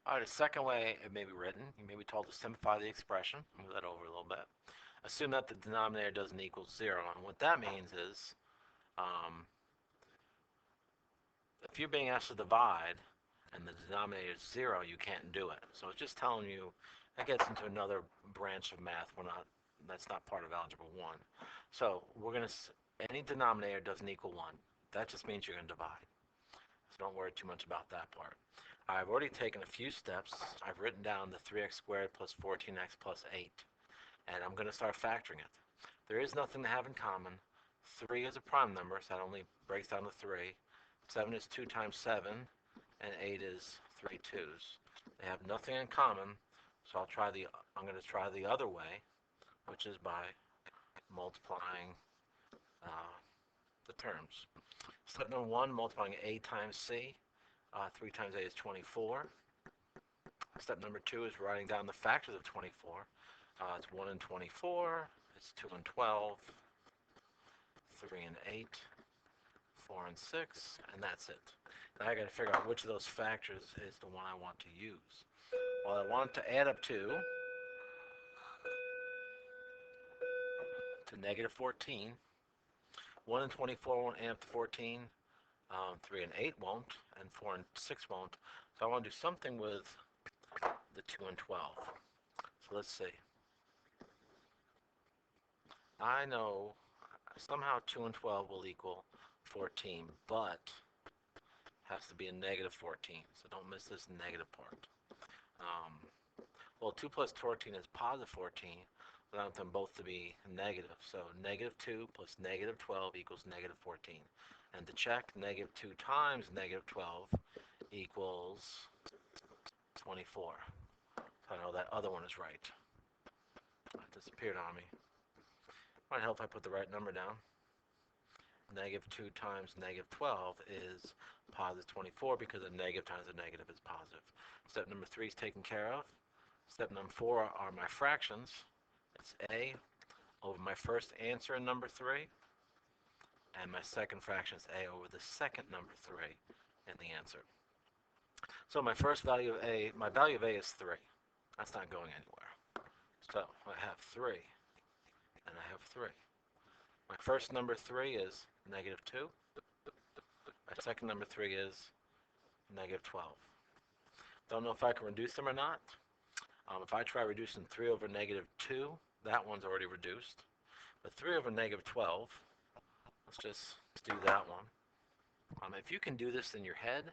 All right, a second way it may be written, you may be told to simplify the expression. Move that over a little bit. Assume that the denominator doesn't equal 0. And what that means is, um, if you're being asked to divide and the denominator is 0, you can't do it. So it's just telling you, that gets into another branch of math. That's not part of Algebra 1. So we're going to, any denominator doesn't equal 1. That just means you're going to divide. So don't worry too much about that part. I've already taken a few steps. I've written down the 3x squared plus 14x plus 8. And I'm going to start factoring it. There is nothing to have in common. 3 is a prime number, so that only breaks down to 3. 7 is 2 times 7, and 8 is 3 2's. They have nothing in common, so I'm going to try the other way, which is by multiplying the terms. Step number 1, multiplying a times c. 3 times a is 24. Step number 2 is writing down the factors of 24. It's 1 and 24, it's 2 and 12, 3 and 8, 4 and 6, and that's it. Now I got to figure out which of those factors is the one I want to use. Well, I want to add up to negative 14. 1 and 24 won't add up to 14. 3 and 8 won't, and 4 and 6 won't. So I want to do something with the 2 and 12. So let's see. I know somehow 2 and 12 will equal 14, but has to be a negative 14, so don't miss this negative part. Well, 2 plus 14 is positive 14, but I want them both to be negative. So negative 2 plus negative 12 equals negative 14. And to check, negative 2 times negative 12 equals 24. So I know that other one is right. It disappeared on me. Might help if I put the right number down. Negative 2 times negative 12 is positive 24 because a negative times a negative is positive. Step number 3 is taken care of. Step number 4 are my fractions. It's a over my first answer in number 3, and my second fraction is a over the second number 3 in the answer. So my first value of a, my value of a is 3. That's not going anywhere. So I have 3, and I have 3. My first number 3 is negative 2. My second number 3 is negative 12. Don't know if I can reduce them or not. If I try reducing 3 over negative 2, that one's already reduced. But 3 over negative 12, let's just do that one. If you can do this in your head,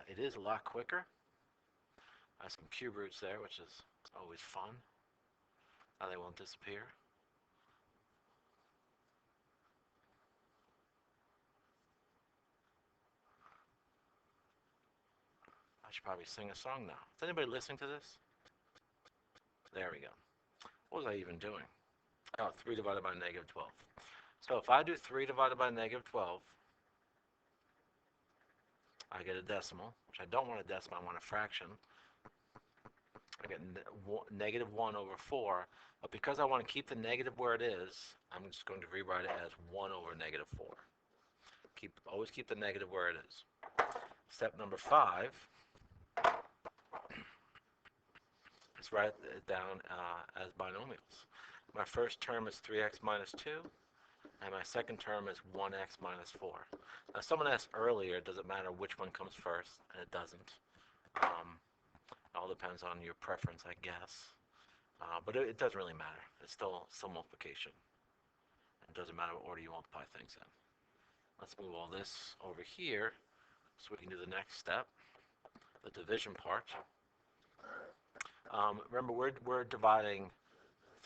it is a lot quicker. I have some cube roots there, which is always fun. Now they won't disappear. I should probably sing a song now. Is anybody listening to this? There we go. What was I even doing? Oh, 3 divided by negative 12. So if I do 3 divided by negative 12, I get a decimal, which I don't want a decimal, I want a fraction. I get negative 1 over 4, but because I want to keep the negative where it is, I'm just going to rewrite it as 1 over negative 4. Always keep the negative where it is. Step number 5 is write it down as binomials. My first term is 3x minus 2, and my second term is 1x minus 4. Now, someone asked earlier, does it matter which one comes first? And it doesn't. It all depends on your preference, I guess. But it doesn't really matter. It's still multiplication. It doesn't matter what order you multiply things in. Let's move all this over here so we can do the next step, the division part. Remember, we're dividing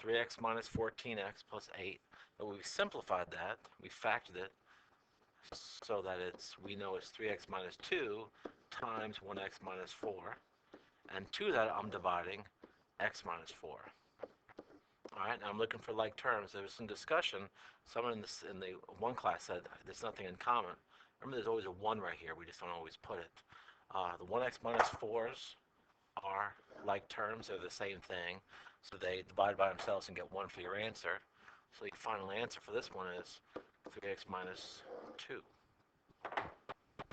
3x minus 14x plus 8, but we've simplified that. We factored it so that we know it's 3x minus 2 times 1x minus 4. And to that, I'm dividing x minus 4. All right, now I'm looking for like terms. There was some discussion. Someone in the one class said there's nothing in common. Remember, there's always a 1 right here. We just don't always put it. The 1x minus 4s are like terms. They're the same thing. So they divide by themselves and get 1 for your answer. So the final answer for this one is 3x minus 2.